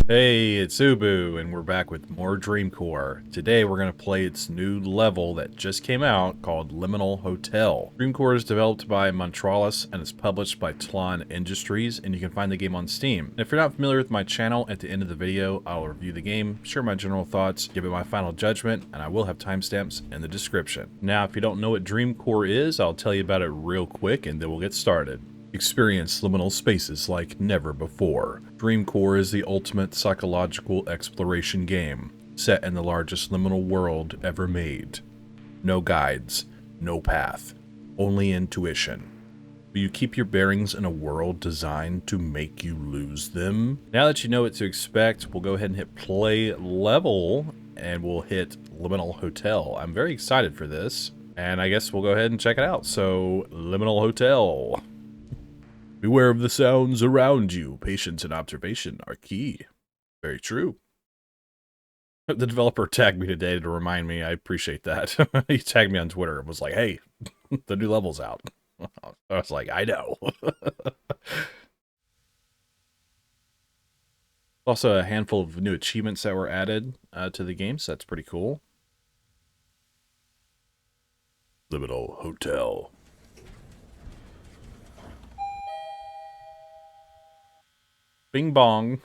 Hey, it's Ubu, and we're back with more Dreamcore. Today we're going to play its new level that just came out called Liminal Hotel. Dreamcore is developed by Montralis and is published by Tlon Industries, and you can find the game on Steam. And if you're not familiar with my channel, at the end of the video I'll review the game, share my general thoughts, give it my final judgment, and I will have timestamps in the description. Now if you don't know what Dreamcore is, I'll tell you about it real quick and then we'll get started. Experience liminal spaces like never before. Dreamcore is the ultimate psychological exploration game, set in the largest liminal world ever made. No guides, no path, only intuition. Will you keep your bearings in a world designed to make you lose them? Now that you know what to expect, we'll go ahead and hit play level, and we'll hit Liminal Hotel. I'm very excited for this, and I guess we'll go ahead and check it out. So, Liminal Hotel. Beware of the sounds around you. Patience and observation are key. Very true. The developer tagged me today to remind me. I appreciate that. He tagged me on Twitter and was like, hey, the new level's out. I was like, I know. Also, a handful of new achievements that were added to the game, so that's pretty cool. Liminal Hotel. Bing bong.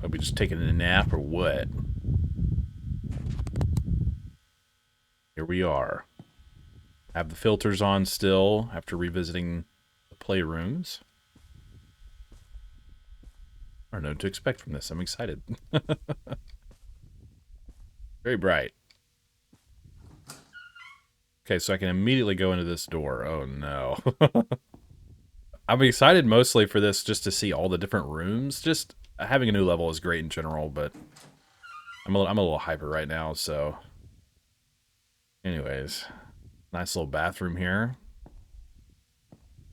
Are we just taking a nap or what? Here we are. Have the filters on still after revisiting the playrooms. I don't know what to expect from this. I'm excited. Very bright. Okay, so I can immediately go into this door. Oh no. I'm excited mostly for this just to see all the different rooms. Just having a new level is great in general, but I'm a little hyper right now, so. Anyways, nice little bathroom here.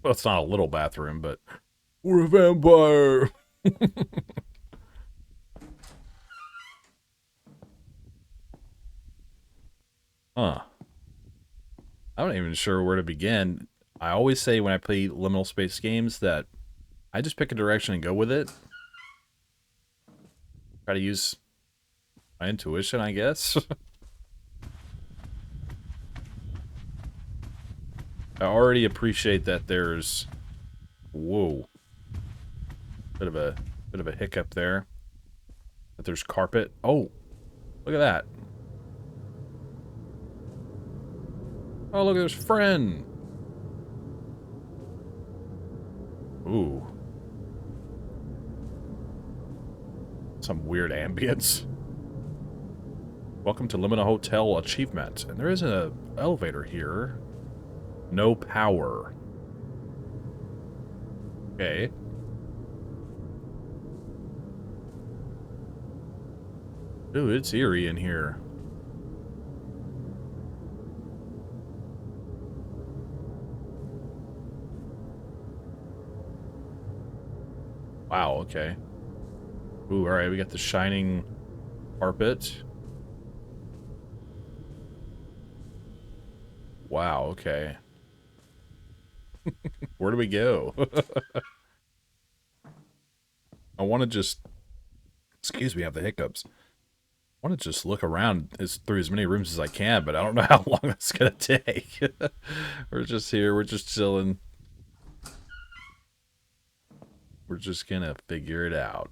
Well, it's not a little bathroom, but we're a vampire. Huh. I'm not even sure where to begin. I always say when I play liminal space games that I just pick a direction and go with it. Try to use my intuition, I guess. I already appreciate that there's... Whoa. Bit of a hiccup there. That there's carpet. Oh, look at that. Oh, look, there's Friend. Ooh. Some weird ambience. Welcome to Liminal Hotel Achievement. And there is an elevator here. No power. Okay. Ooh, it's eerie in here. Wow, okay. Ooh, alright, we got the shining carpet. Wow, okay. Where do we go? I want to just... Excuse me, I have the hiccups. I want to just look around through as many rooms as I can, but I don't know how long that's going to take. We're just here, we're just chilling. We're just going to figure it out.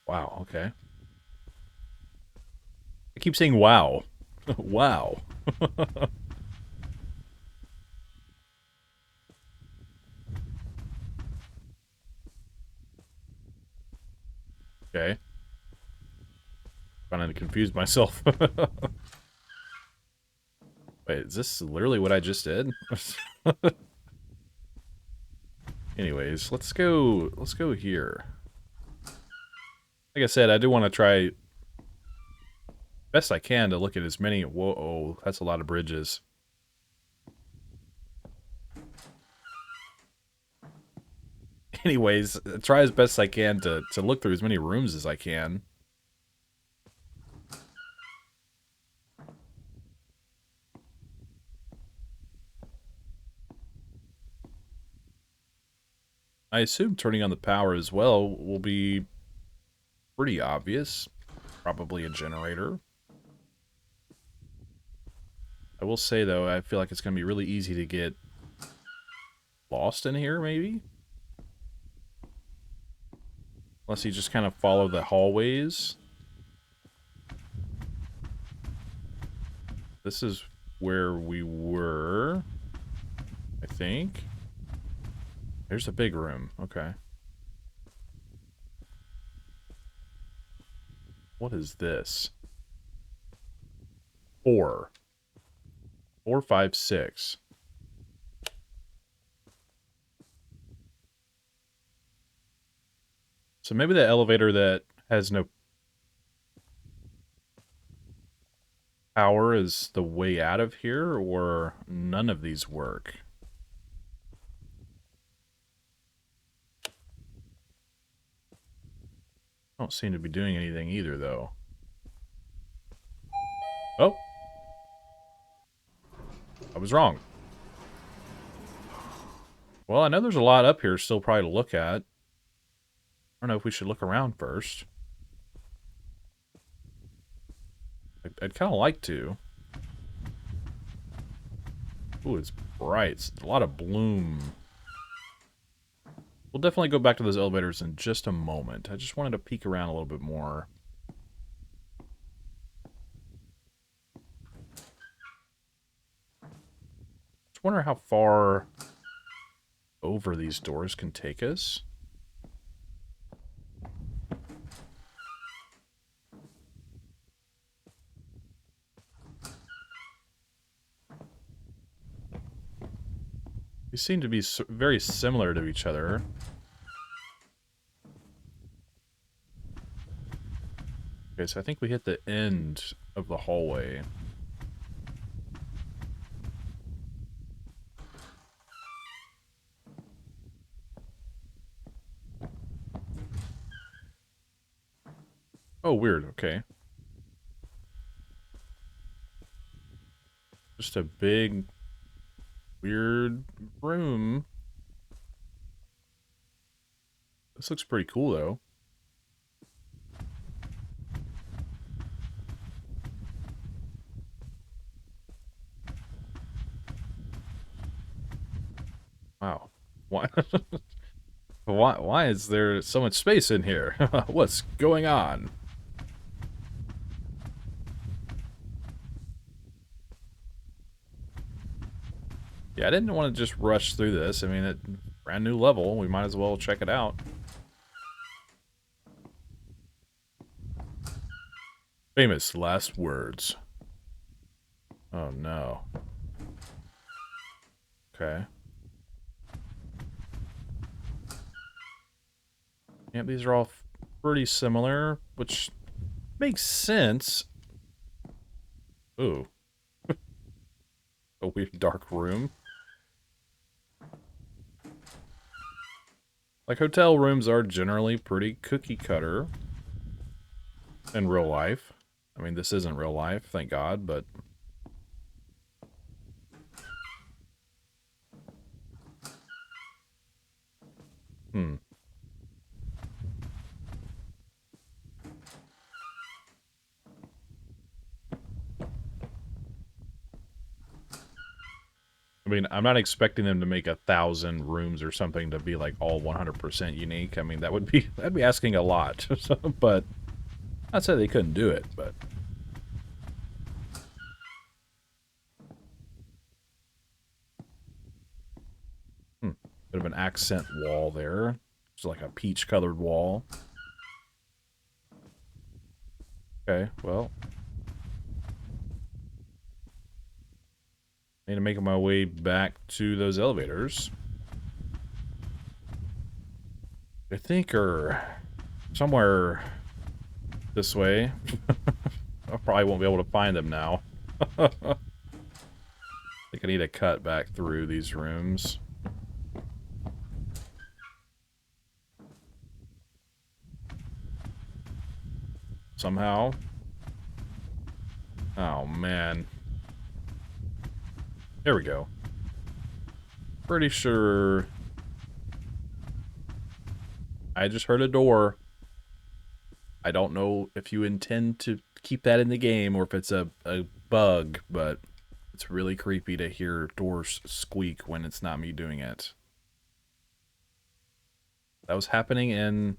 Wow, okay. I keep saying wow. Wow. Okay. Trying to confuse myself. Wait, is this literally what I just did? Anyways, let's go here. Like I said, I do want to try best I can to look at as many... Whoa, that's a lot of bridges. Anyways, try as best I can to look through as many rooms as I can. I assume turning on the power as well will be pretty obvious. Probably a generator. I will say, though, I feel like it's going to be really easy to get lost in here, maybe? Unless you just kind of follow the hallways. This is where we were, I think. There's a big room. Okay. What is this? 4. 4, 5, 6. So maybe the elevator that has no power is the way out of here, or none of these work. Don't seem to be doing anything either, though. Oh. I was wrong. Well, I know there's a lot up here still probably to look at. I don't know if we should look around first. I'd kind of like to. Ooh, it's bright. It's a lot of bloom. We'll definitely go back to those elevators in just a moment. I just wanted to peek around a little bit more. Just wonder how far over these doors can take us. These seem to be very similar to each other. Okay, so I think we hit the end of the hallway. Oh, weird. Okay. Just a big, weird room. This looks pretty cool, though. Wow. Why? Why is there so much space in here? What's going on? Yeah, I didn't want to just rush through this. I mean, it's a brand new level. We might as well check it out. Famous last words. Oh, no. Okay. Yep, these are all pretty similar, which makes sense. Ooh. A weird dark room. Like, hotel rooms are generally pretty cookie cutter in real life. I mean, this isn't real life, thank God, but... I mean, I'm not expecting them to make 1,000 rooms or something to be like all 100% unique. I mean, that'd be asking a lot. But I'd say they couldn't do it, but bit of an accent wall there. It's like a peach-colored wall. Okay, well, need to make my way back to those elevators. I think, or somewhere this way. I probably won't be able to find them now. I think I need to cut back through these rooms. Somehow. Oh, man. There we go. Pretty sure I just heard a door. I don't know if you intend to keep that in the game or if it's a bug, but it's really creepy to hear doors squeak when it's not me doing it. That was happening in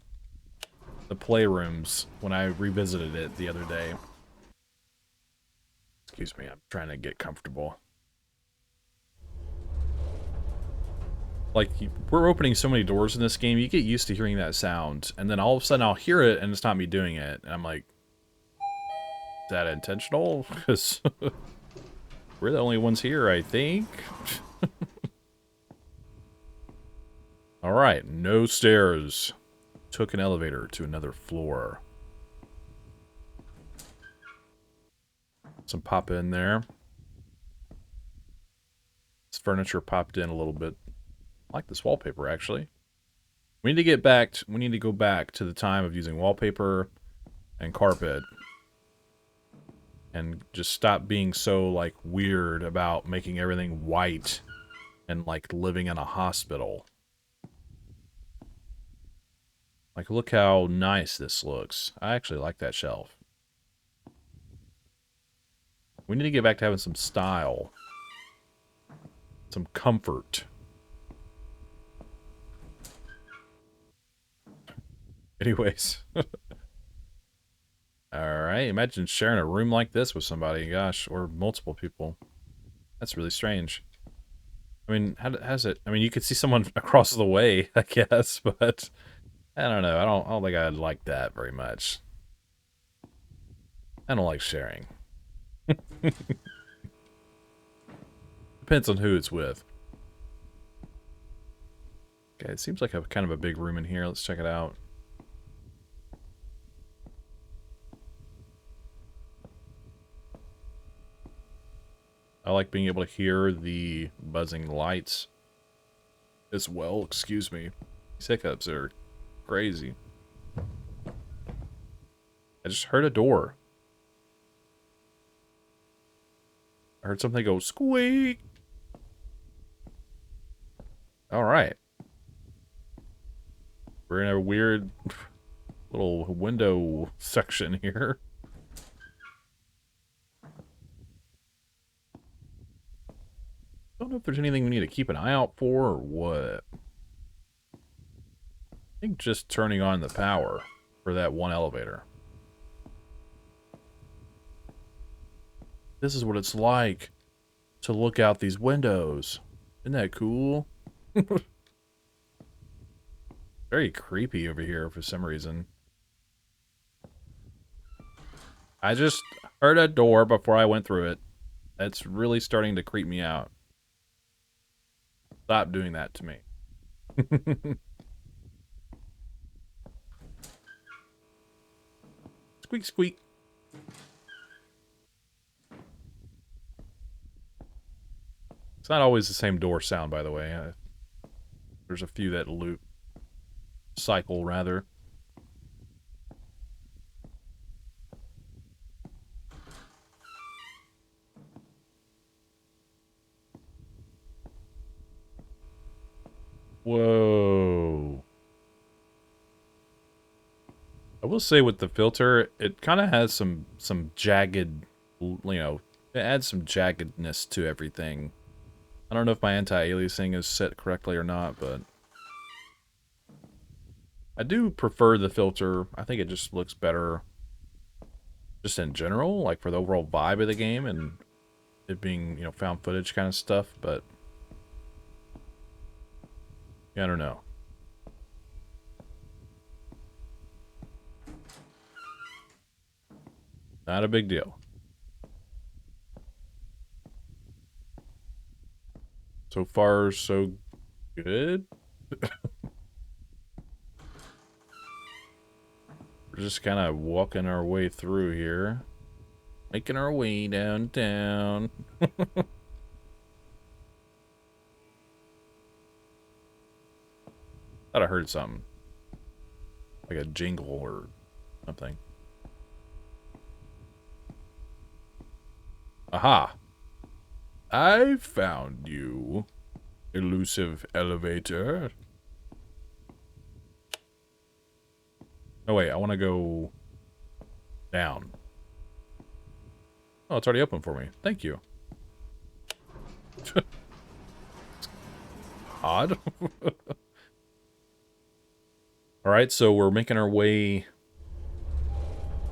the playrooms when I revisited it the other day. Excuse me, I'm trying to get comfortable. Like, we're opening so many doors in this game, you get used to hearing that sound, and then all of a sudden I'll hear it, and it's not me doing it, and I'm like, is that intentional? Because we're the only ones here, I think. Alright, no stairs. Took an elevator to another floor. Some pop in there. This furniture popped in a little bit. I like this wallpaper, actually. We need to get back. We need to go back to the time of using wallpaper and carpet, and just stop being so like weird about making everything white and like living in a hospital. Like, look how nice this looks. I actually like that shelf. We need to get back to having some style, some comfort. Anyways. Alright, imagine sharing a room like this with somebody, gosh, or multiple people. That's really strange. I mean, how's it? I mean, you could see someone across the way, I guess, but I don't know. I don't think I'd like that very much. I don't like sharing. Depends on who it's with. Okay, it seems like a kind of a big room in here. Let's check it out. I like being able to hear the buzzing lights as well. Excuse me. These hiccups are crazy. I just heard a door. I heard something go squeak. Alright. We're in a weird little window section here. Don't know if there's anything we need to keep an eye out for or what. I think just turning on the power for that one elevator. This is what it's like to look out these windows. Isn't that cool? Very creepy over here for some reason. I just heard a door before I went through it. That's really starting to creep me out. Stop doing that to me. Squeak, squeak. It's not always the same door sound, by the way. There's a few that loop. Cycle, rather. Whoa. I will say with the filter, it kind of has some jagged, you know, it adds some jaggedness to everything. I don't know if my anti-aliasing is set correctly or not, but I do prefer the filter. I think it just looks better just in general, like for the overall vibe of the game and it being, you know, found footage kind of stuff, but yeah, I don't know. Not a big deal. So far, so good. We're just kind of walking our way through here. Making our way downtown. Thought I heard something. Like a jingle or something. Aha! I found you, elusive elevator. Oh, wait, I want to go down. Oh, it's already open for me. Thank you. Odd. Alright, so we're making our way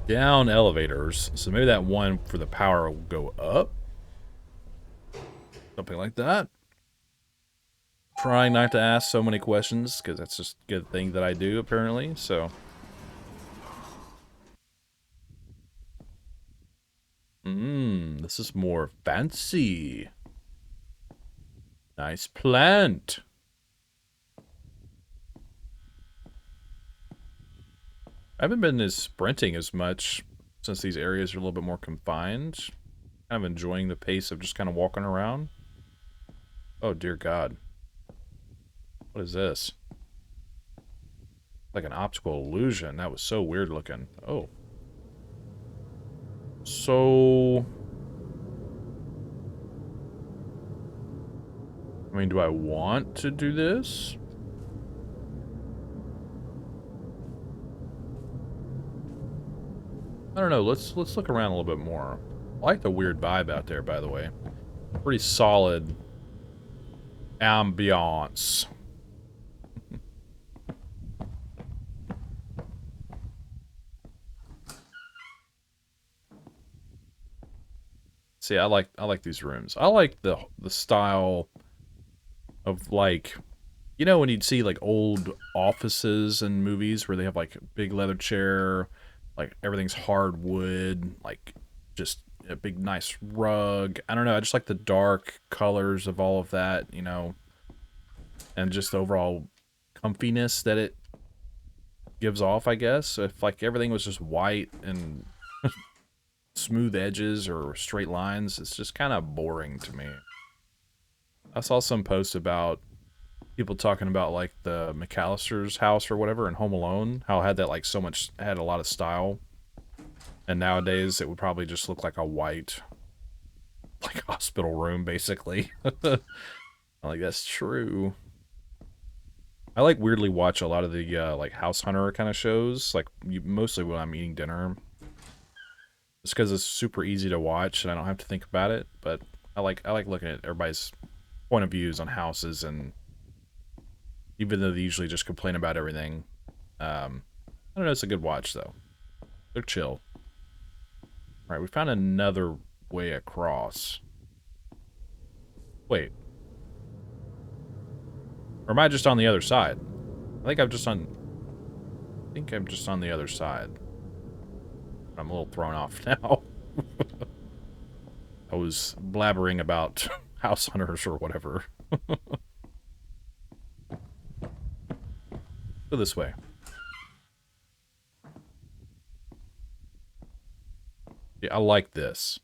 down elevators. So maybe that one for the power will go up. Something like that. Trying not to ask so many questions, because that's just a good thing that I do, apparently, so. This is more fancy. Nice plant. I haven't been as sprinting as much since these areas are a little bit more confined. Kind of enjoying the pace of just kind of walking around. Oh, dear God. What is this? Like an optical illusion. That was so weird looking. Oh. So... I mean, do I want to do this? I don't know. Let's look around a little bit more. I like the weird vibe out there, by the way. Pretty solid ambiance. See, I like these rooms. I like the style of, like, you know, when you'd see like old offices in movies where they have like a big leather chair, like everything's hardwood, like just a big nice rug. I don't know, I just like the dark colors of all of that, you know, and just the overall comfiness that it gives off, I guess. If like everything was just white and smooth edges or straight lines, it's just kind of boring to me. I saw some posts about people talking about like the McAllister's house or whatever in Home Alone, how it had that like so much, had a lot of style, and nowadays it would probably just look like a white, like hospital room basically. Like, that's true. I like weirdly watch a lot of the like House Hunter kind of shows, like mostly when I'm eating dinner. Just because it's super easy to watch and I don't have to think about it. But I like looking at everybody's point of views on houses, and even though they usually just complain about everything, I don't know. It's a good watch though. They're chill. All right, we found another way across. Wait, or am I just on the other side? I think I'm just on. I think I'm just on the other side. I'm a little thrown off now. I was blabbering about house hunters or whatever. Go this way. Yeah, I like this.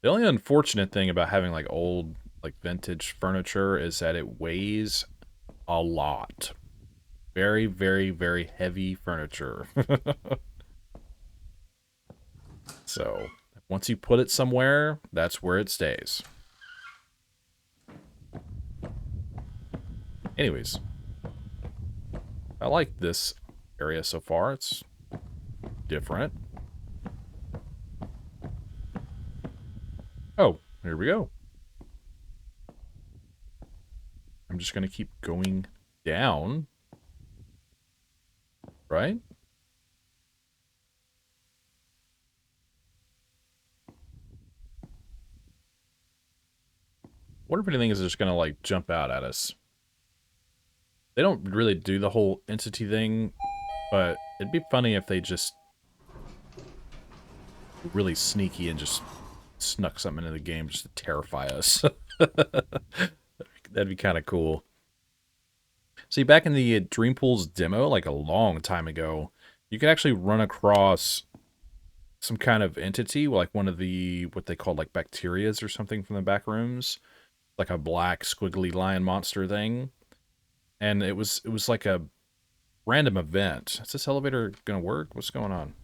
The only unfortunate thing about having like old, like vintage furniture is that it weighs a lot. Very, very, very heavy furniture. So, once you put it somewhere, that's where it stays. Anyways, I like this area so far. It's different. Oh, here we go. I'm just going to keep going down. Right? What if anything is just going to, like, jump out at us? They don't really do the whole entity thing, but it'd be funny if they just were really sneaky and just snuck something into the game just to terrify us. That'd be kind of cool. See, back in the Dream Pools demo, like a long time ago, you could actually run across some kind of entity, like one of the, what they called like bacterias or something from the back rooms, like a black squiggly lion monster thing. And it was like a random event. Is this elevator gonna work? What's going on?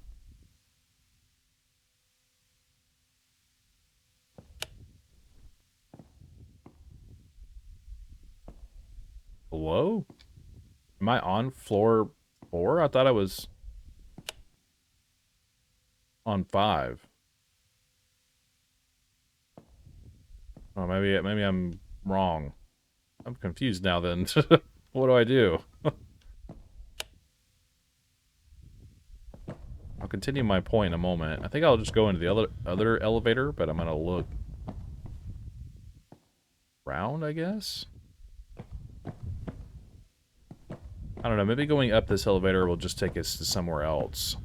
Hello? Am I on floor 4? I thought I was on 5. Oh, maybe I'm wrong. I'm confused now then. What do I do? I'll continue my point in a moment. I think I'll just go into the other elevator, but I'm gonna look around, I guess? I don't know, maybe going up this elevator will just take us to somewhere else.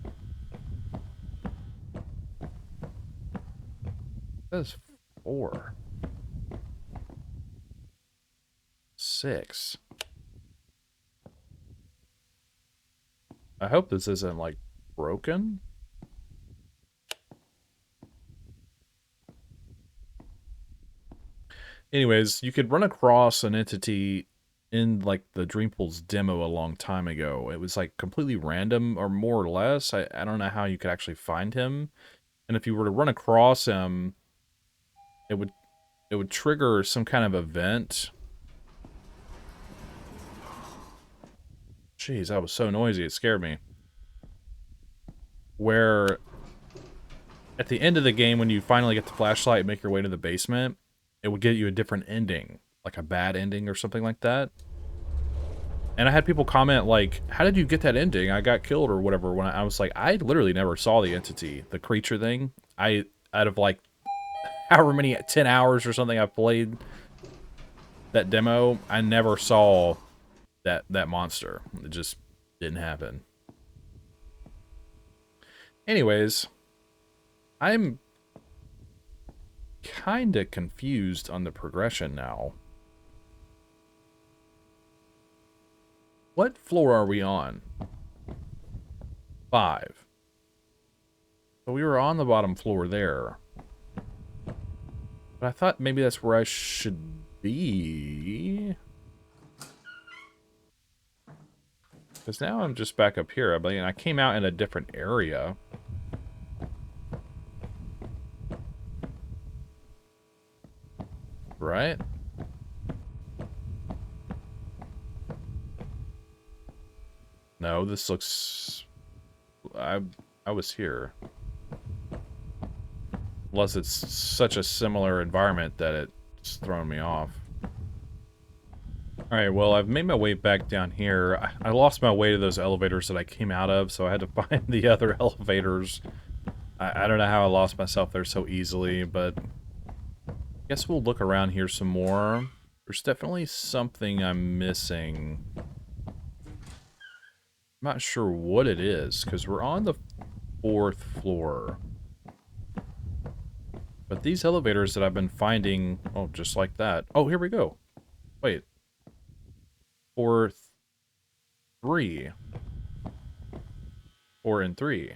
That's 4. 6. I hope this isn't, like, broken. Anyways, you could run across an entity in, like, the Dreampool's demo a long time ago. It was, like, completely random, or more or less. I don't know how you could actually find him. And if you were to run across him, it would trigger some kind of event. Jeez, that was so noisy, it scared me. Where, at the end of the game, when you finally get the flashlight and make your way to the basement, it would get you a different ending. Like a bad ending or something like that. And I had people comment, like, how did you get that ending? I got killed or whatever. When I was like, I literally never saw the entity, the creature thing. Out of, like, however many, 10 hours or something I've played that demo, I never saw that monster. It just didn't happen. Anyways, I'm kinda confused on the progression now. What floor are we on? 5. So we were on the bottom floor there. But I thought maybe that's where I should be. Because now I'm just back up here. I mean, I came out in a different area. Right? No, this looks... I was here. Unless it's such a similar environment that it's thrown me off. Alright, well, I've made my way back down here. I lost my way to those elevators that I came out of, so I had to find the other elevators. I don't know how I lost myself there so easily, but... I guess we'll look around here some more. There's definitely something I'm missing. I'm not sure what it is, because we're on the 4th floor. But these elevators that I've been finding... Oh, just like that. Oh, here we go. Wait. 4th... 3. 4 and 3.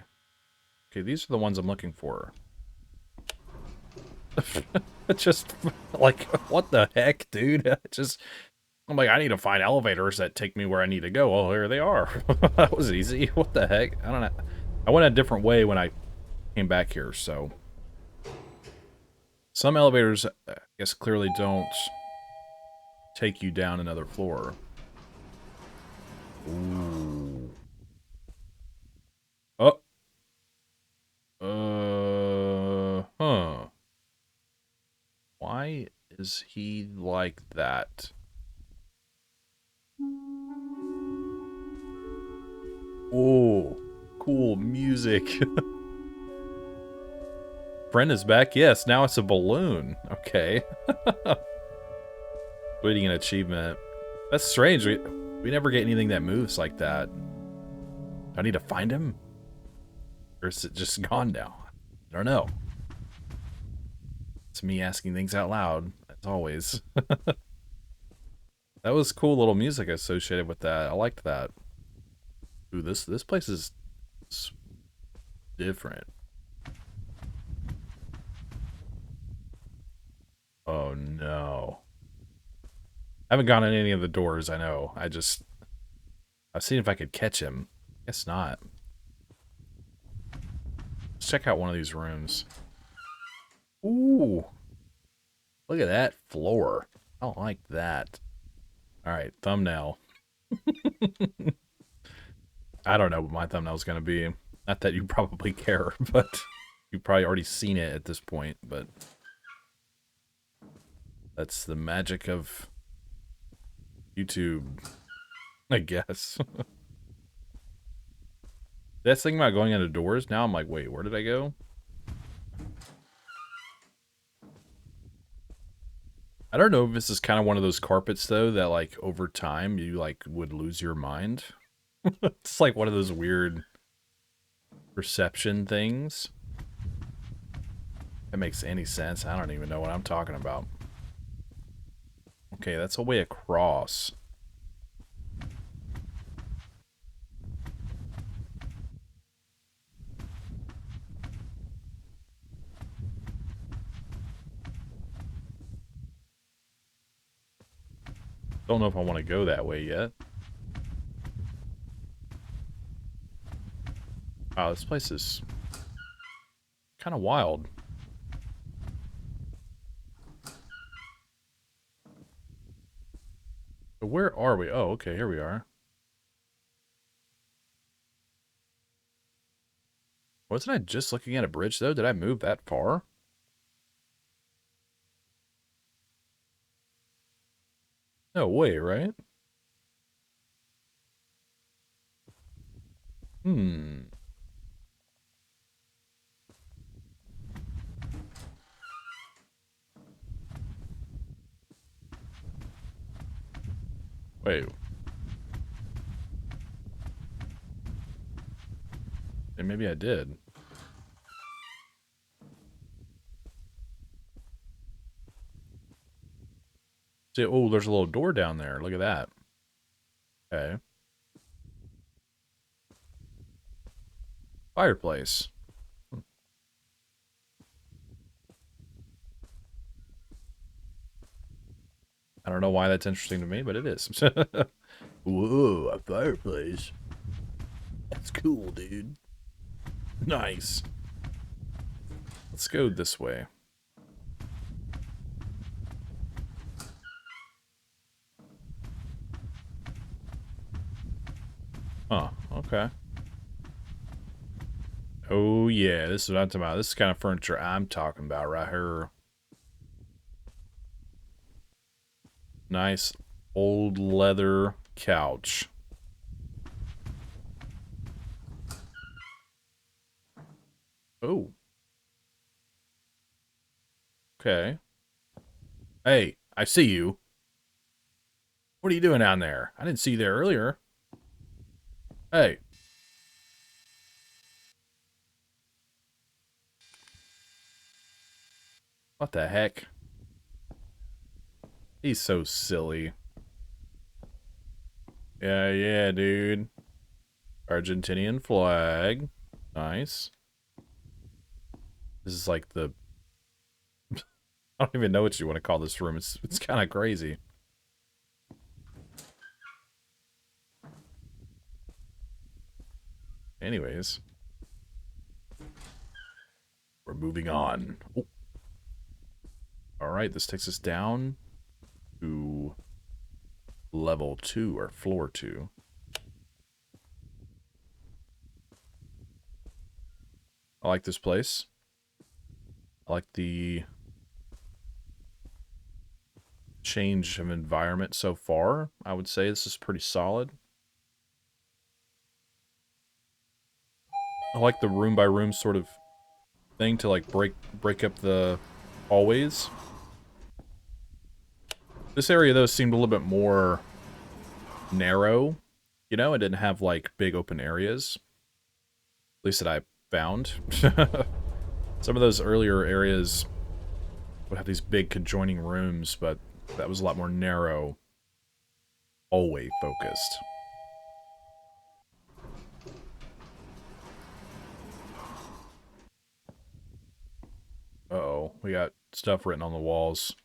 Okay, these are the ones I'm looking for. Just, like, what the heck, dude? I'm like, I need to find elevators that take me where I need to go. Oh, here they are. That was easy. What the heck? I don't know. I went a different way when I came back here, so... Some elevators, I guess, clearly don't take you down another floor. Ooh. Oh. Huh. Why is he like that? Oh, cool music. Friend is back? Yes, now it's a balloon. Okay. Waiting an achievement. That's strange. We never get anything that moves like that. Do I need to find him? Or is it just gone now? I don't know. It's me asking things out loud, as always. That was cool little music associated with that. I liked that. Ooh, this place is different. Oh no. I haven't gone in any of the doors, I know. I've seen if I could catch him. Guess not. Let's check out one of these rooms. Ooh. Look at that floor. I don't like that. Alright, thumbnail. I don't know what my thumbnail's gonna be. Not that you probably care, but you've probably already seen it at this point, but that's the magic of YouTube, I guess. That's the thing about going into doors. Now I'm like, wait, where did I go? I don't know if this is kind of one of those carpets, though, that, like, over time, you, like, would lose your mind. It's like one of those weird perception things. That makes any sense. I don't even know what I'm talking about. Okay, that's a way across. Don't know if I want to go that way yet. Wow, this place is kind of wild. So where are we? Oh, okay, here we are. Wasn't I just looking at a bridge, though? Did I move that far? No way, right? Hmm. Wait. And maybe I did. See, oh, there's a little door down there. Look at that. Okay. Fireplace. I don't know why that's interesting to me, but it is. Whoa, a fireplace. That's cool, dude. Nice. Let's go this way. Huh, okay. Oh, yeah, this is what I'm talking about. This is the kind of furniture I'm talking about right here. Nice old leather couch. Oh. Okay. Hey, I see you. What are you doing down there? I didn't see you there earlier. Hey. What the heck? He's so silly. Yeah, yeah, dude. Argentinian flag. Nice. This is like the... I don't even know what you want to call this room. It's kind of crazy. Anyways. We're moving on. Oh. Alright, this takes us down to level 2, or floor 2. I like this place. I like the change of environment so far. I would say this is pretty solid. I like the room by room sort of thing to like break up the hallways. This area though seemed a little bit more narrow. You know, it didn't have like big open areas. At least that I found. Some of those earlier areas would have these big conjoining rooms, but that was a lot more narrow, hallway focused. Uh-oh, we got stuff written on the walls.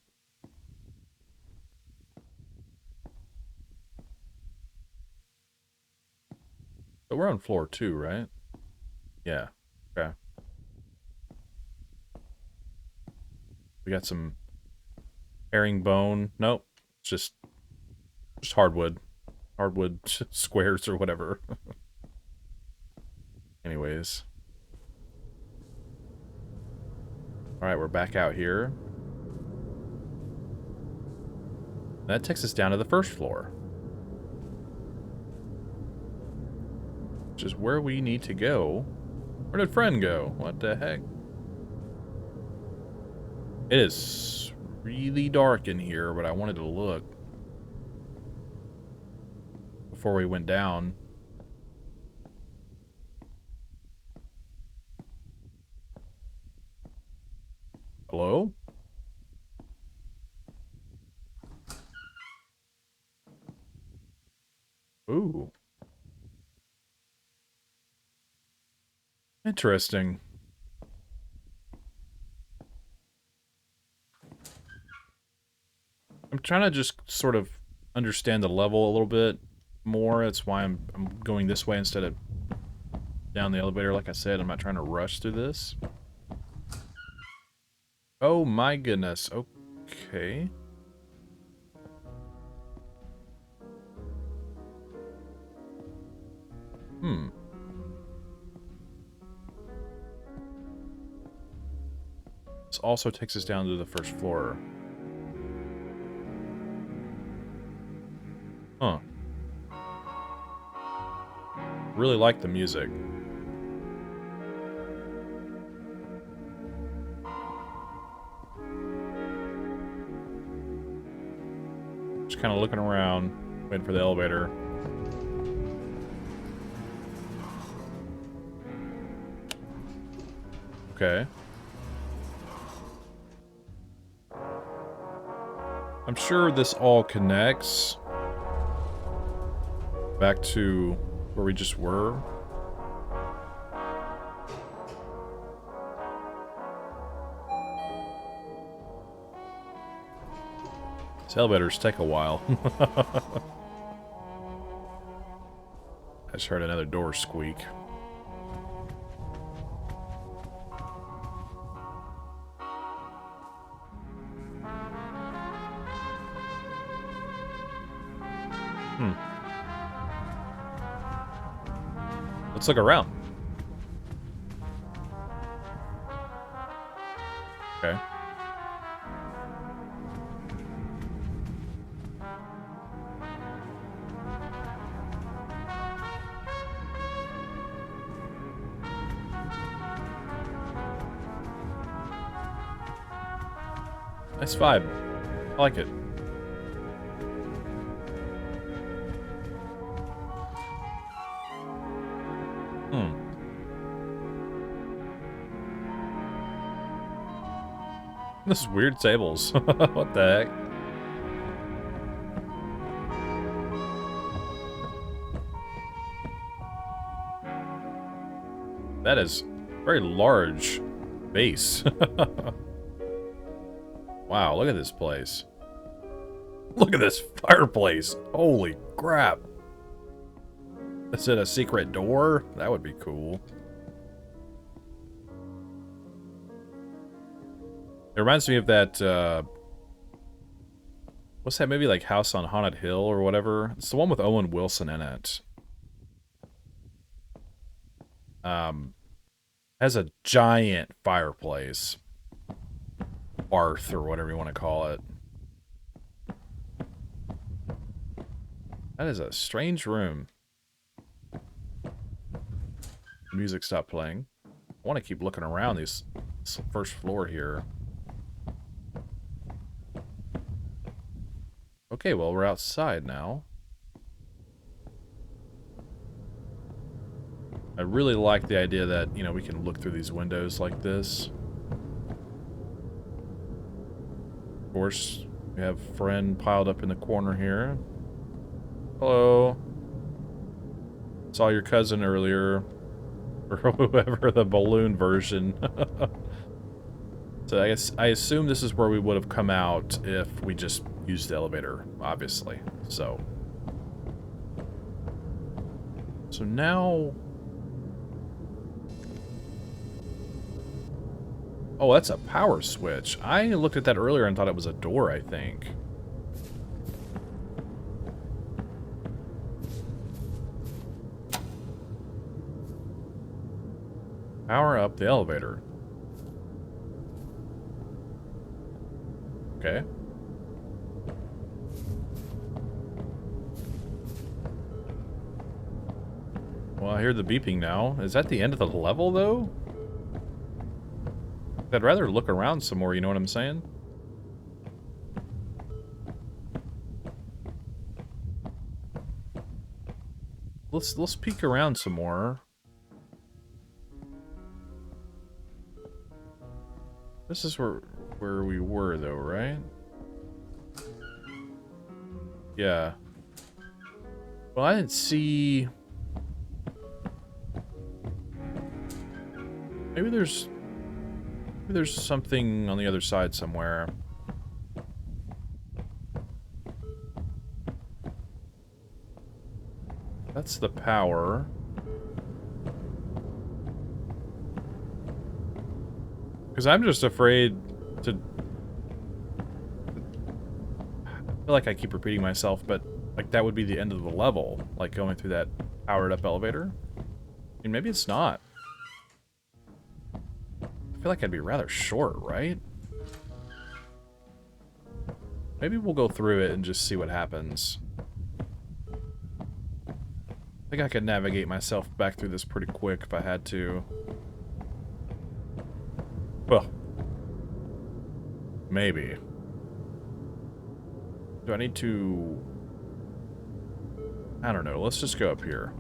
But we're on floor 2, right? Yeah. Okay. We got some herringbone. Nope. It's just Just hardwood. Hardwood squares or whatever. Anyways. Alright, we're back out here. That takes us down to the first floor. Which is where we need to go. Where did friend go? What the heck? It is really dark in here, but I wanted to look before we went down. Hello? Ooh. Interesting. I'm trying to just sort of understand the level a little bit more. That's why I'm going this way instead of down the elevator. Like I said, I'm not trying to rush through this. Oh my goodness. Okay. This also takes us down to the first floor. Huh. Really like the music. Just kind of looking around, waiting for the elevator. Okay. I'm sure this all connects back to where we just were. These elevators take a while. I just heard another door squeak. Let's look around. Okay. Nice vibe. I like it. This weird tables. What the heck? That is very large base. Wow, look at this place. Look at this fireplace. Holy crap. Is it a secret door? That would be cool. It reminds me of that, what's that movie, like House on Haunted Hill or whatever? It's the one with Owen Wilson in it. Has a giant fireplace. Hearth, or whatever you want to call it. That is a strange room. The music stopped playing. I want to keep looking around this first floor here. Okay, well, we're outside now. I really like the idea that, you know, we can look through these windows like this. Of course, we have friend piled up in the corner here. Hello. Saw your cousin earlier. Or whoever, the balloon version. So I assume this is where we would have come out if we just used the elevator, obviously. So now... Oh, that's a power switch. I looked at that earlier and thought it was a door, I think. Power up the elevator. Okay. Well, I hear the beeping now. Is that the end of the level, though? I'd rather look around some more, you know what I'm saying? Let's peek around some more. This is where we were, though, right? Yeah. Well, I didn't see... Maybe there's something on the other side somewhere. That's the power. Because I'm just afraid to... I feel like I keep repeating myself, but like that would be the end of the level. Like going through that powered up elevator. I mean, maybe it's not. I feel like I'd be rather short, right? Maybe we'll go through it and just see what happens. I think I could navigate myself back through this pretty quick if I had to. Well, maybe. Do I need to... I don't know. Let's just go up here.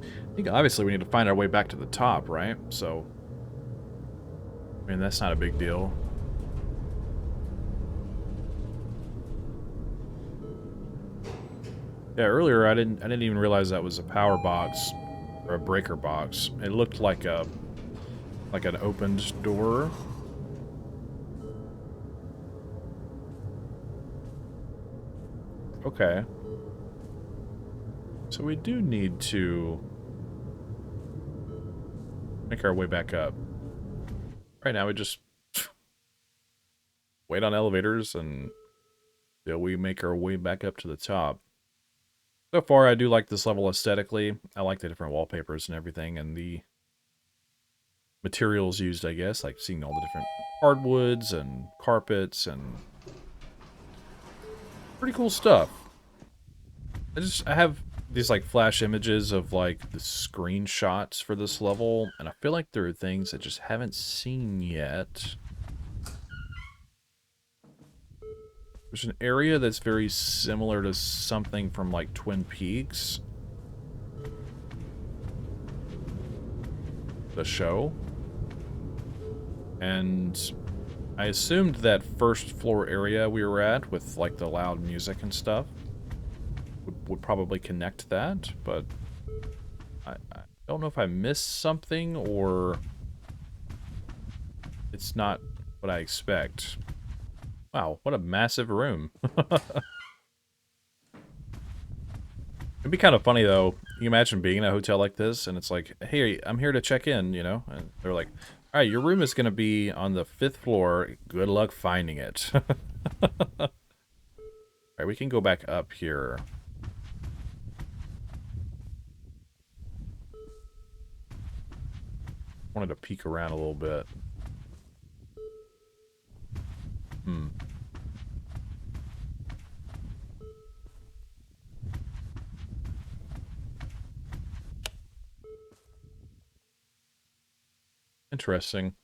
I think obviously we need to find our way back to the top, right? So, I mean, that's not a big deal. Yeah, earlier I didn't even realize that was a power box or a breaker box. It looked like an opened door. Okay. So we do need to make our way back up. Right now we just wait on elevators and we make our way back up to the top. So far, I do like this level aesthetically. I like the different wallpapers and everything, and the materials used, I guess, like seeing all the different hardwoods and carpets and pretty cool stuff. I have these like flash images of like the screenshots for this level, and I feel like there are things I just haven't seen yet. There's an area that's very similar to something from like Twin Peaks. The show. And I assumed that first floor area we were at with like the loud music and stuff would probably connect that, but I don't know if I missed something or it's not what I expect. Wow, what a massive room. It'd be kind of funny, though. You imagine being in a hotel like this, and it's like, hey, I'm here to check in, you know? And they're like, all right, your room is going to be on the 5th floor. Good luck finding it. All right, we can go back up here. Wanted to peek around a little bit. Interesting.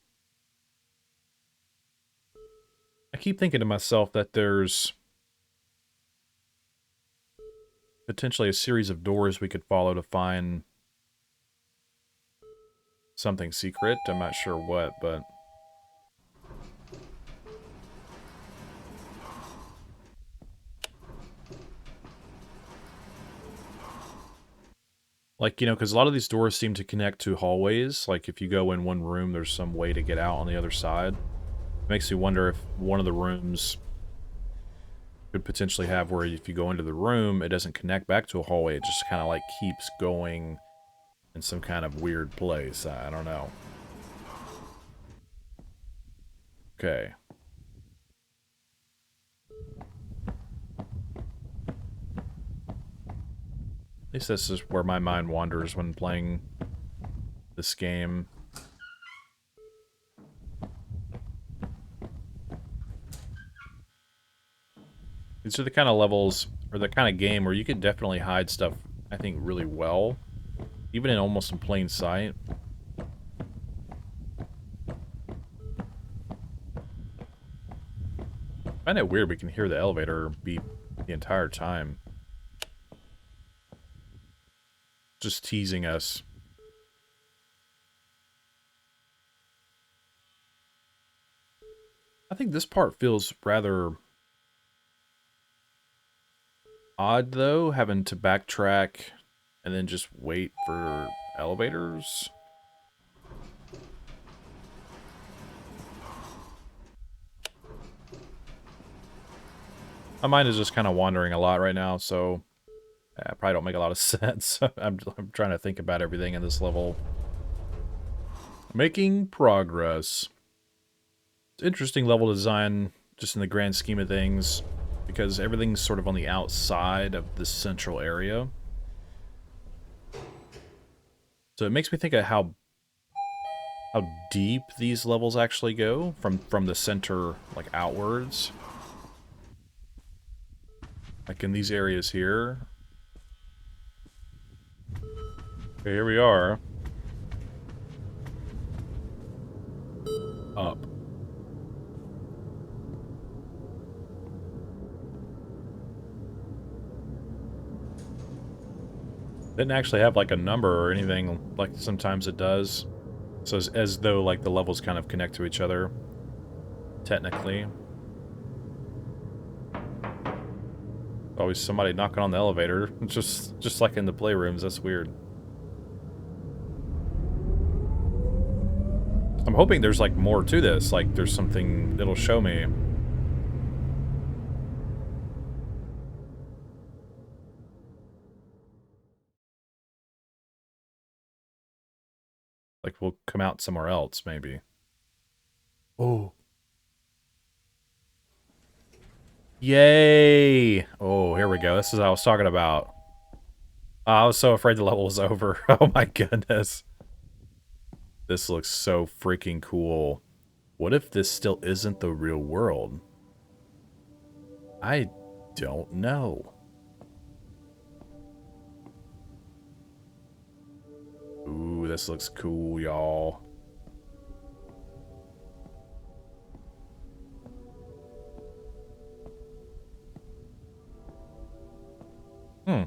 I keep thinking to myself that there's potentially a series of doors we could follow to find something secret. I'm not sure what, but... Like, you know, because a lot of these doors seem to connect to hallways. Like, if you go in one room, there's some way to get out on the other side. It makes me wonder if one of the rooms could potentially have where if you go into the room, it doesn't connect back to a hallway. It just kind of, like, keeps going in some kind of weird place. I don't know. Okay. At least this is where my mind wanders when playing this game. These are the kind of levels, or the kind of game where you can definitely hide stuff, I think, really well. Even in almost in plain sight. I find it weird we can hear the elevator beep the entire time. Just teasing us. I think this part feels rather odd, though, having to backtrack and then just wait for elevators. My mind is just kind of wandering a lot right now, so I probably don't make a lot of sense. I'm trying to think about everything in this level. Making progress. It's interesting level design, just in the grand scheme of things, because everything's sort of on the outside of this central area. So it makes me think of how deep these levels actually go from the center, like, outwards. Like in these areas here. Okay, here we are. Up. Didn't actually have like a number or anything like sometimes it does. So as though like the levels kind of connect to each other. Technically. Always somebody knocking on the elevator. Just like in the playrooms, that's weird. I'm hoping there's like more to this, like there's something that'll show me. Like we'll come out somewhere else, maybe. Oh. Yay! Oh, here we go. This is what I was talking about. Oh, I was so afraid the level was over. Oh my goodness. This looks so freaking cool. What if this still isn't the real world? I don't know. Ooh, this looks cool, y'all. Hmm.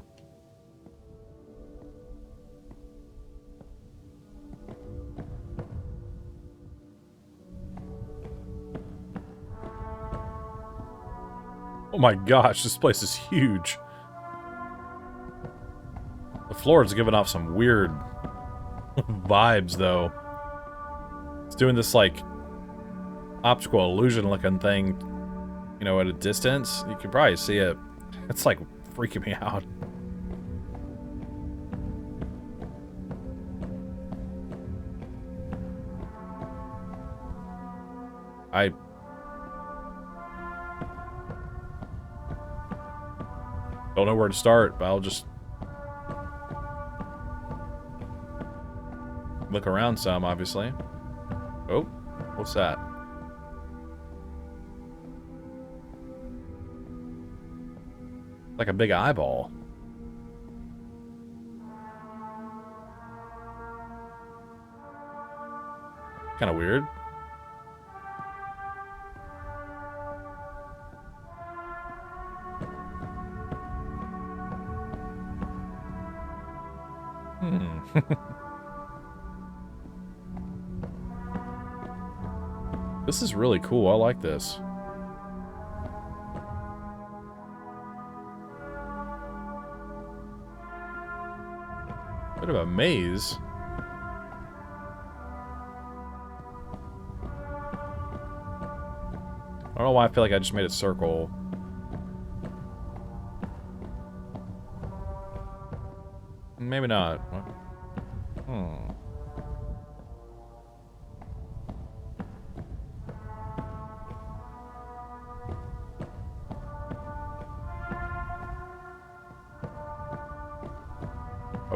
Oh my gosh, this place is huge. The floor is giving off some weird vibes, though. It's doing this, like, optical illusion looking thing, you know, at a distance. You can probably see it. It's, like, freaking me out. I don't know where to start, but I'll just look around some, obviously. Oh, what's that? Like a big eyeball. Kind of weird. This is really cool. I like this. Bit of a maze. I don't know why I feel like I just made a circle. Maybe not. Hmm.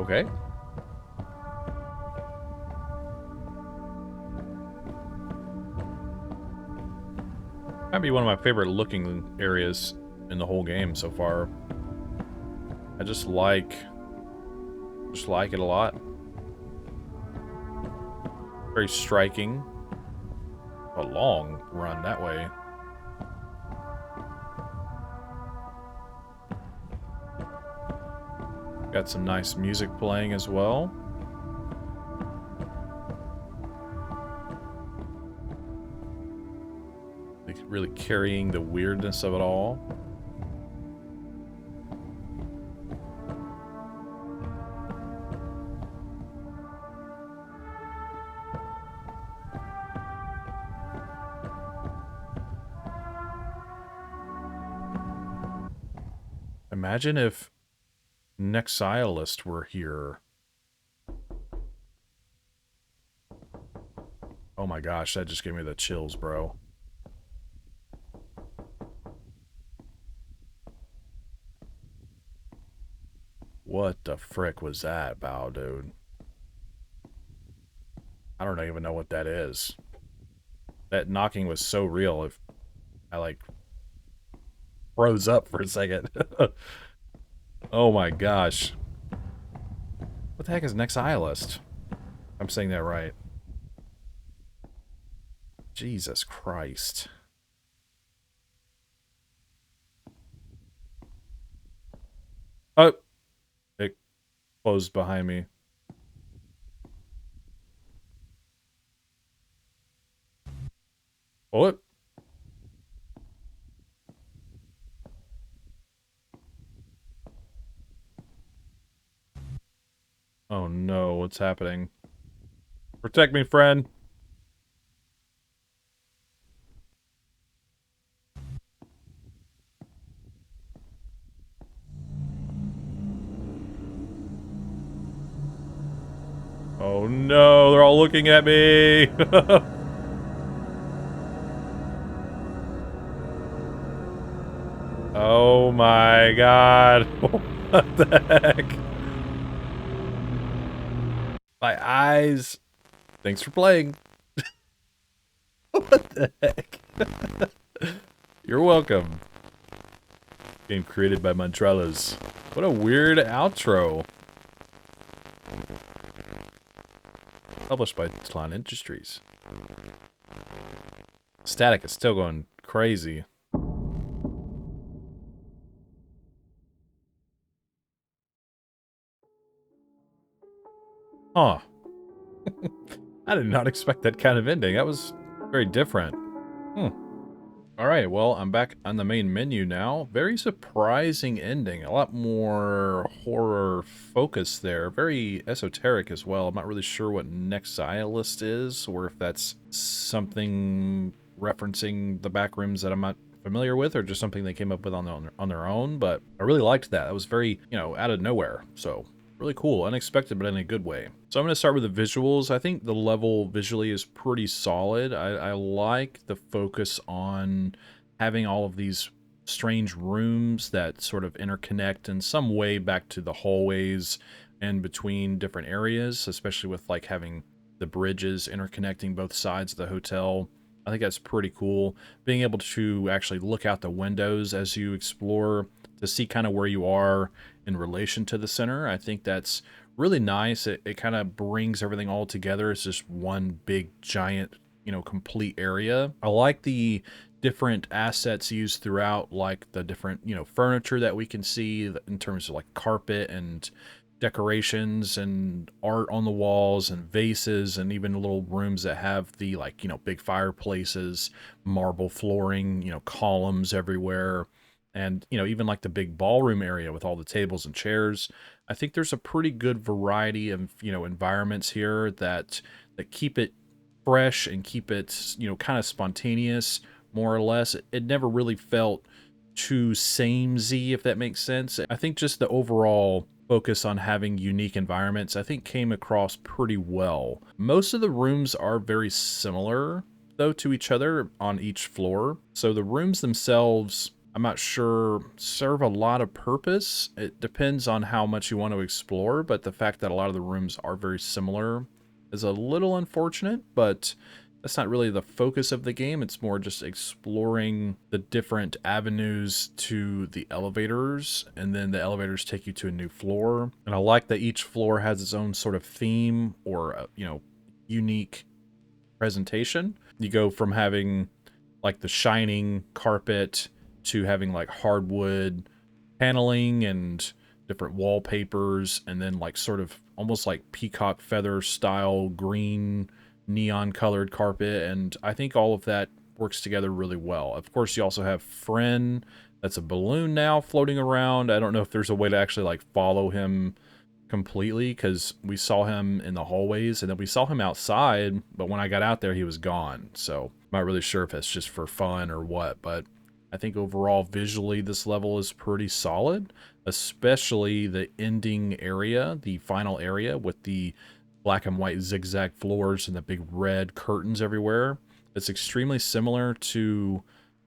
Okay. Might be one of my favorite looking areas in the whole game so far. I just like it a lot. Very striking. A long run that way. Got some nice music playing as well. Like really carrying the weirdness of it all. Imagine if Nexilist were here. Oh my gosh, that just gave me the chills, bro. What the frick was that about, dude? I don't even know what that is. That knocking was so real, if I, like, froze up for a second. Oh my gosh. What the heck is Nexilist? I'm saying that right. Jesus Christ. Oh! It closed behind me. What? Oh no, what's happening? Protect me, friend! Oh no, they're all looking at me! Oh my god. What the heck? My eyes. Thanks for playing. What the heck? You're welcome. Game created by Montrellas. What a weird outro. Published by Tlon Industries. Static is still going crazy. Huh. I did not expect that kind of ending. That was very different. Alright, well, I'm back on the main menu now. Very surprising ending. A lot more horror focus there. Very esoteric as well. I'm not really sure what Nexilist is, or if that's something referencing the back rooms that I'm not familiar with, or just something they came up with on their own, but I really liked that. That was very, you know, out of nowhere, so really cool, unexpected, but in a good way. So I'm going to start with the visuals. I think the level visually is pretty solid. I like the focus on having all of these strange rooms that sort of interconnect in some way back to the hallways and between different areas, especially with like having the bridges interconnecting both sides of the hotel. I think that's pretty cool. Being able to actually look out the windows as you explore to see kind of where you are in relation to the center. I think that's really nice. It kind of brings everything all together. It's just one big giant, you know, complete area. I like the different assets used throughout, like the different, you know, furniture that we can see in terms of like carpet and decorations and art on the walls and vases, and even little rooms that have the, like, you know, big fireplaces, marble flooring, you know, columns everywhere. And, you know, even like the big ballroom area with all the tables and chairs. I think there's a pretty good variety of, you know, environments here that keep it fresh and keep it, you know, kind of spontaneous, more or less. It never really felt too samey, if that makes sense. I think just the overall focus on having unique environments, I think, came across pretty well. Most of the rooms are very similar, though, to each other on each floor. So the rooms themselves, I'm not sure serve a lot of purpose. It depends on how much you want to explore, but the fact that a lot of the rooms are very similar is a little unfortunate, but that's not really the focus of the game. It's more just exploring the different avenues to the elevators, and then the elevators take you to a new floor. And I like that each floor has its own sort of theme or, unique presentation. You go from having like the shining carpet to having like hardwood paneling and different wallpapers, and then like sort of almost like peacock feather style green neon colored carpet. And I think all of that works together really well. Of course, you also have Fren, that's a balloon now floating around. I don't know if there's a way to actually like follow him completely, because we saw him in the hallways and then we saw him outside, but when I got out there he was gone. So I'm not really sure if it's just for fun or what, but I think overall visually this level is pretty solid, especially the ending area, the final area with the black and white zigzag floors and the big red curtains everywhere. It's extremely similar to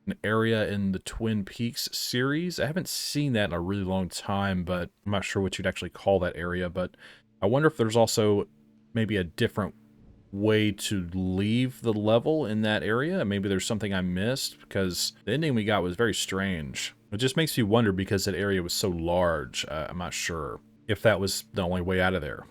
an area in the Twin Peaks series. I haven't seen that in a really long time, but I'm not sure what you'd actually call that area. But I wonder if there's also maybe a different way to leave the level in that area. Maybe there's something I missed, because the ending we got was very strange. It just makes you wonder, because that area was so large. I'm not sure if that was the only way out of there.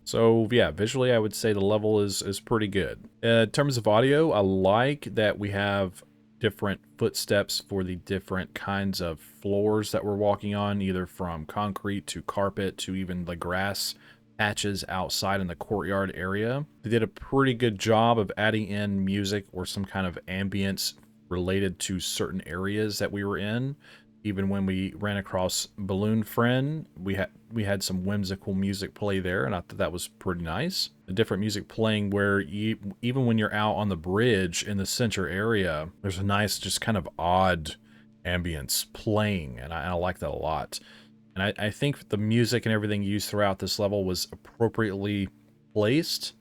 So yeah, visually I would say the level is pretty good. In terms of audio, I like that we have different footsteps for the different kinds of floors that we're walking on, either from concrete to carpet to even the grass patches outside in the courtyard area. They did a pretty good job of adding in music or some kind of ambience related to certain areas that we were in. Even when we ran across Balloon Friend, we had some whimsical music play there, and I thought that was pretty nice. The different music playing where even when you're out on the bridge in the center area, there's a nice, just kind of odd ambience playing, and I like that a lot. And I think the music and everything used throughout this level was appropriately placed.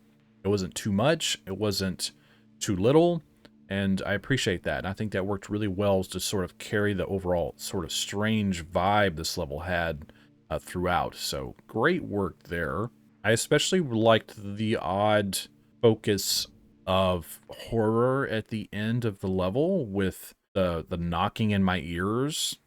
It wasn't too much, it wasn't too little. And I appreciate that. And I think that worked really well to sort of carry the overall sort of strange vibe this level had throughout. So great work there. I especially liked the odd focus of horror at the end of the level with the knocking in my ears.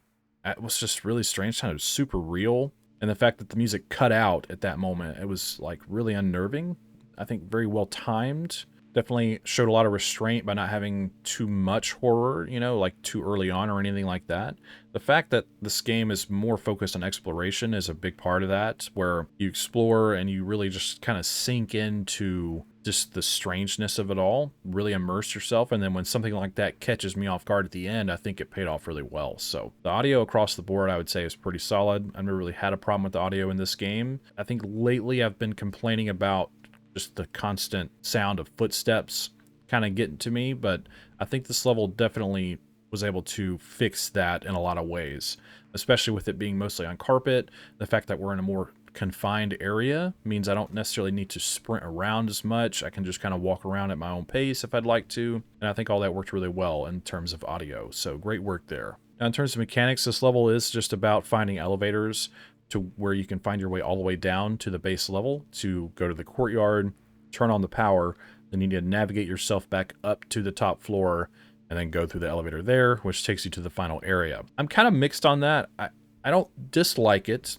It was just really strange, kind of super real. And the fact that the music cut out at that moment, it was like really unnerving. I think very well timed. Definitely showed a lot of restraint by not having too much horror, like too early on or anything like that. The fact that this game is more focused on exploration is a big part of that, where you explore and you really just kind of sink into just the strangeness of it all, really immerse yourself. And then when something like that catches me off guard at the end, I think it paid off really well. So the audio across the board, I would say, is pretty solid. I've never really had a problem with the audio in this game. I think lately I've been complaining about just the constant sound of footsteps kind of getting to me, but I think this level definitely was able to fix that in a lot of ways, especially with it being mostly on carpet. The fact that we're in a more confined area means I don't necessarily need to sprint around as much. I can just kind of walk around at my own pace if I'd like to, and I think all that worked really well in terms of audio, so great work there. Now, in terms of mechanics, this level is just about finding elevators to where you can find your way all the way down to the base level to go to the courtyard, turn on the power, then you need to navigate yourself back up to the top floor and then go through the elevator there, which takes you to the final area. I'm kind of mixed on that. I don't dislike it.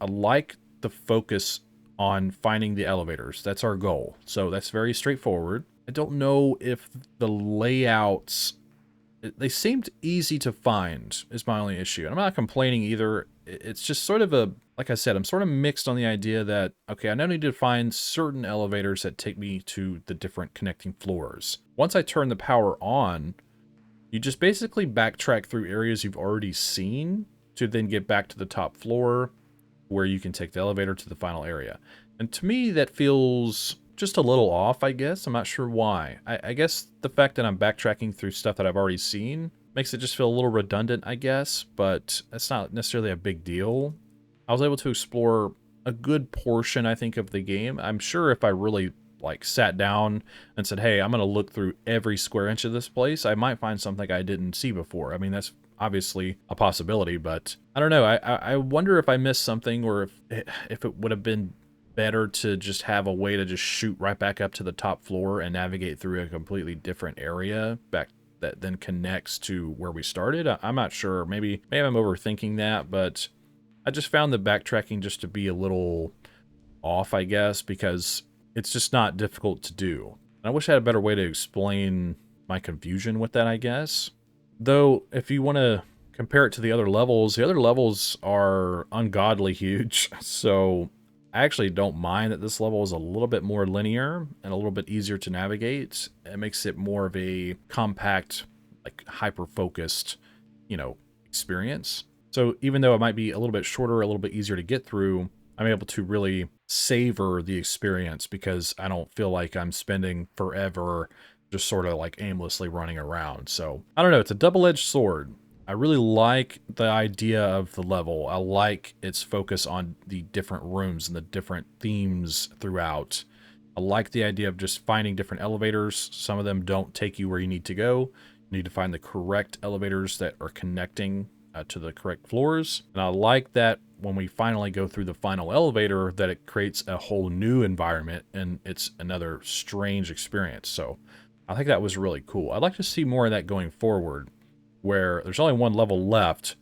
I like the focus on finding the elevators. That's our goal. So that's very straightforward. I don't know if the layouts, they seemed easy to find is my only issue. And I'm not complaining either. It's just sort of like I said, I'm sort of mixed on the idea that, okay, I now need to find certain elevators that take me to the different connecting floors. Once I turn the power on, you just basically backtrack through areas you've already seen to then get back to the top floor where you can take the elevator to the final area. And to me, that feels just a little off, I guess. I'm not sure why. I guess the fact that I'm backtracking through stuff that I've already seen makes it just feel a little redundant, I guess, but it's not necessarily a big deal. I was able to explore a good portion, I think, of the game. I'm sure if I really like sat down and said, hey, I'm going to look through every square inch of this place, I might find something I didn't see before. I mean, that's obviously a possibility, but I don't know. I wonder if I missed something, or if it would have been better to just have a way to just shoot right back up to the top floor and navigate through a completely different area back that then connects to where we started. I'm not sure. Maybe I'm overthinking that, but I just found the backtracking just to be a little off, I guess, because it's just not difficult to do. And I wish I had a better way to explain my confusion with that, I guess. Though, if you want to compare it to the other levels are ungodly huge. So I actually don't mind that this level is a little bit more linear and a little bit easier to navigate. It makes it more of a compact, like hyper-focused, experience. So even though it might be a little bit shorter, a little bit easier to get through, I'm able to really savor the experience because I don't feel like I'm spending forever just sort of like aimlessly running around. So I don't know, it's a double-edged sword. I really like the idea of the level. I like its focus on the different rooms and the different themes throughout. I like the idea of just finding different elevators. Some of them don't take you where you need to go. You need to find the correct elevators that are connecting to the correct floors. And I like that when we finally go through the final elevator, that it creates a whole new environment and it's another strange experience. So I think that was really cool. I'd like to see more of that going forward, where there's only one level left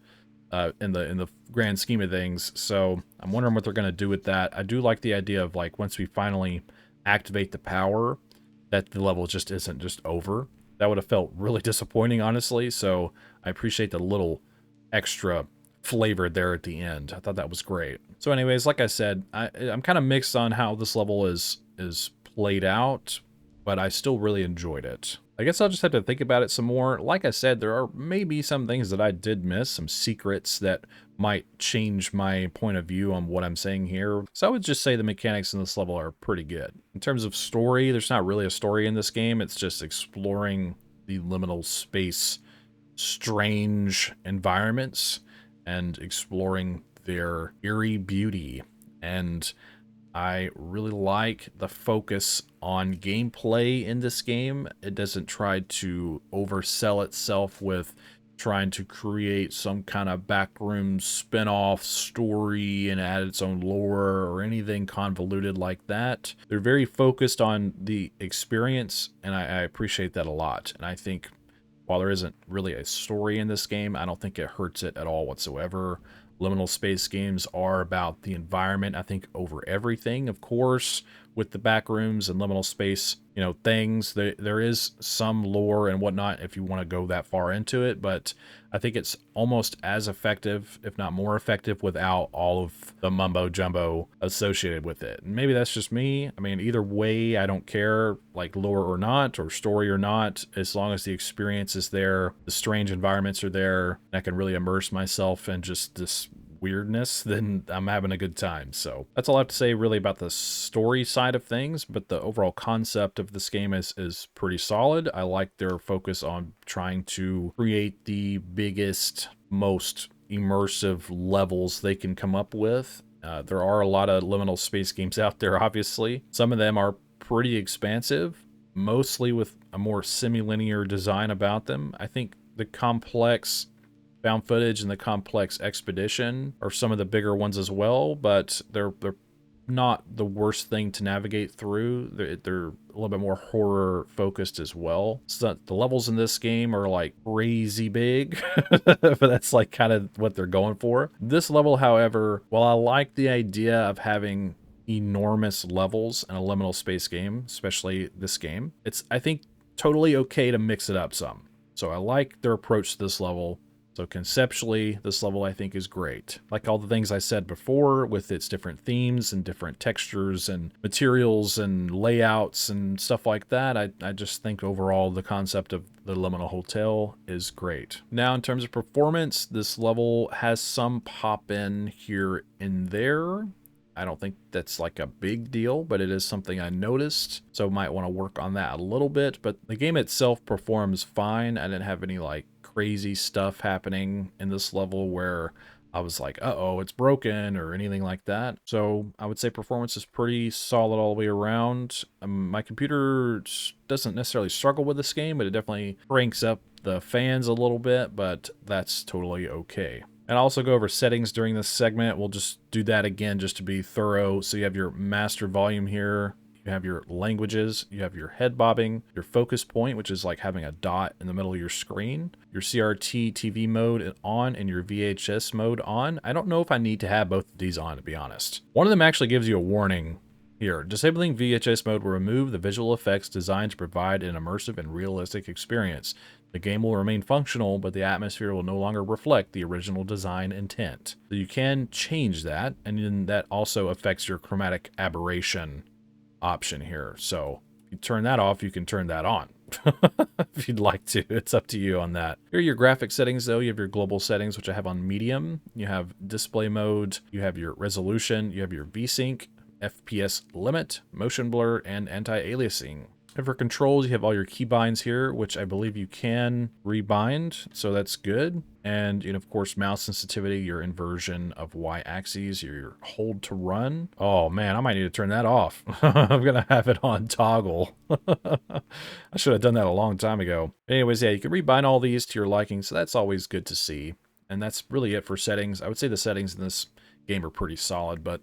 in the grand scheme of things. So I'm wondering what they're going to do with that. I do like the idea of, like, once we finally activate the power, that the level just isn't just over. That would have felt really disappointing, honestly. So I appreciate the little extra flavor there at the end. I thought that was great. So anyways, like I said, I'm kind of mixed on how this level is played out, but I still really enjoyed it. I guess I'll just have to think about it some more. Like I said, there are maybe some things that I did miss, some secrets that might change my point of view on what I'm saying here. So I would just say the mechanics in this level are pretty good. In terms of story, there's not really a story in this game. It's just exploring the liminal space, strange environments, and exploring their eerie beauty. And I really like the focus on gameplay in this game. It doesn't try to oversell itself with trying to create some kind of backroom spin-off story and add its own lore or anything convoluted like that. They're very focused on the experience, and I appreciate that a lot. And I think while there isn't really a story in this game, I don't think it hurts it at all whatsoever. Liminal space games are about the environment, I think, over everything. Of course, with the backrooms and liminal space, things, there is some lore and whatnot if you want to go that far into it, but I think it's almost as effective, if not more effective, without all of the mumbo jumbo associated with it. And maybe that's just me. I mean, either way, I don't care, like lore or not, or story or not, as long as the experience is there, the strange environments are there, and I can really immerse myself in just this weirdness, then I'm having a good time. So that's all I have to say really about the story side of things, but the overall concept of this game is pretty solid. I like their focus on trying to create the biggest, most immersive levels they can come up with. There are a lot of liminal space games out there, obviously. Some of them are pretty expansive, mostly with a more semi-linear design about them. I think the complex found footage and the complex expedition are some of the bigger ones as well, but they're not the worst thing to navigate through. They're a little bit more horror focused as well. So the levels in this game are like crazy big, but that's like kind of what they're going for. This level, however, while I like the idea of having enormous levels in a liminal space game, especially this game, it's, I think, totally okay to mix it up some. So I like their approach to this level. So conceptually, this level I think is great. Like all the things I said before, with its different themes and different textures and materials and layouts and stuff like that, I just think overall the concept of the Liminal Hotel is great. Now, in terms of performance, this level has some pop in here and there. I don't think that's like a big deal, but it is something I noticed, so might want to work on that a little bit. But the game itself performs fine. I didn't have any like crazy stuff happening in this level where I was like, uh-oh, it's broken or anything like that. So I would say performance is pretty solid all the way around. My computer doesn't necessarily struggle with this game, but it definitely cranks up the fans a little bit, but that's totally okay. And I'll also go over settings during this segment. We'll just do that again just to be thorough. So you have your master volume here. You have your languages, you have your head bobbing, your focus point, which is like having a dot in the middle of your screen, your CRT TV mode on, and your VHS mode on. I don't know if I need to have both of these on, to be honest. One of them actually gives you a warning here. Disabling VHS mode will remove the visual effects designed to provide an immersive and realistic experience. The game will remain functional, but the atmosphere will no longer reflect the original design intent. So you can change that, and then that also affects your chromatic aberration option here. So if you turn that off, you can turn that on if you'd like to. It's up to you on that. Here are your graphic settings though. You have your global settings, which I have on medium. You have display mode, you have your resolution, you have your VSync, FPS limit, motion blur, and anti-aliasing. And for controls, you have all your keybinds here, which I believe you can rebind, so that's good. And, of course, mouse sensitivity, your inversion of Y-axis, your hold to run. Oh, man, I might need to turn that off. I'm going to have it on toggle. I should have done that a long time ago. Anyways, yeah, you can rebind all these to your liking, so that's always good to see. And that's really it for settings. I would say the settings in this game are pretty solid, but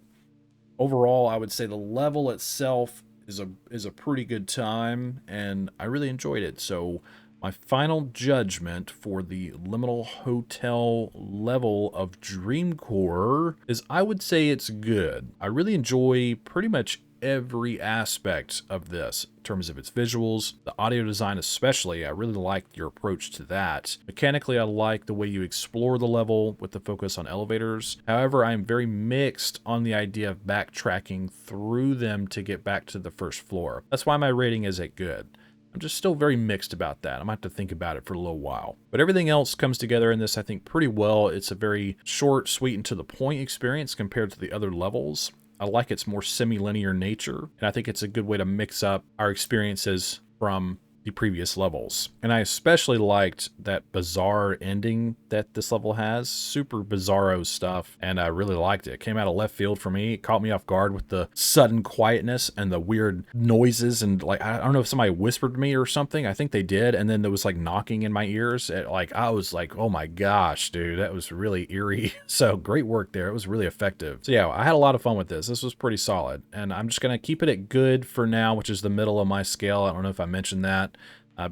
overall, I would say the level itself is a pretty good time, and I really enjoyed it. So my final judgment for the Liminal Hotel level of Dreamcore is I would say it's good. I really enjoy pretty much every aspect of this in terms of its visuals, the audio design especially. I really like your approach to that. Mechanically, I like the way you explore the level with the focus on elevators. However, I am very mixed on the idea of backtracking through them to get back to the first floor. That's why my rating isn't good. I'm just still very mixed about that. I'm gonna have to think about it for a little while. But everything else comes together in this, I think, pretty well. It's a very short, sweet, and to the point experience compared to the other levels. I like its more semi-linear nature, and I think it's a good way to mix up our experiences from the previous levels. And I especially liked that bizarre ending that this level has. Super bizarro stuff, and I really liked it. It came out of left field for me. It caught me off guard with the sudden quietness and the weird noises, and like, I don't know if somebody whispered to me or something. I think they did, and then there was like knocking in my ears. I was like, oh my gosh, dude, that was really eerie. So great work there. It was really effective. So yeah, I had a lot of fun with this. This was pretty solid, and I'm just gonna keep it at good for now, which is the middle of my scale. I don't know if I mentioned that.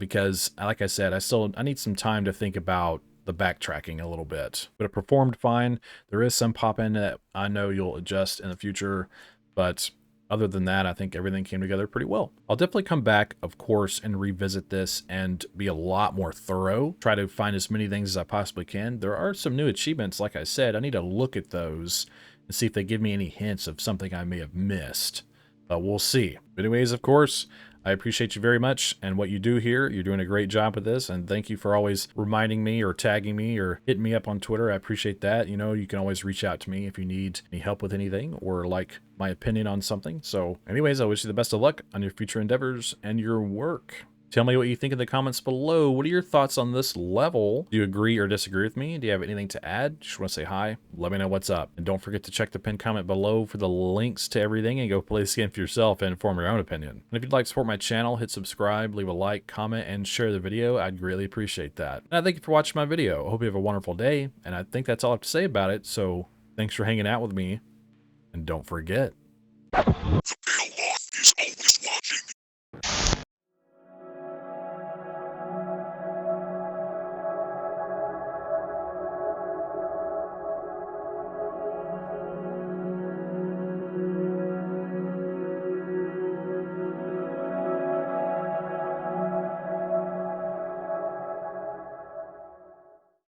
Because, like I said, I need some time to think about the backtracking a little bit. But it performed fine. There is some pop-in that I know you'll adjust in the future, but other than that, I think everything came together pretty well. I'll definitely come back, of course, and revisit this and be a lot more thorough. Try to find as many things as I possibly can. There are some new achievements, like I said. I need to look at those and see if they give me any hints of something I may have missed. But we'll see. But anyways, of course, I appreciate you very much and what you do here. You're doing a great job with this, and thank you for always reminding me or tagging me or hitting me up on Twitter. I appreciate that. You know, you can always reach out to me if you need any help with anything or like my opinion on something. So anyways, I wish you the best of luck on your future endeavors and your work. Tell me what you think in the comments below. What are your thoughts on this level? Do you agree or disagree with me? Do you have anything to add? Just want to say hi. Let me know what's up. And don't forget to check the pinned comment below for the links to everything and go play this game for yourself and form your own opinion. And if you'd like to support my channel, hit subscribe, leave a like, comment, and share the video. I'd greatly appreciate that. And I thank you for watching my video. I hope you have a wonderful day. And I think that's all I have to say about it. So thanks for hanging out with me. And don't forget.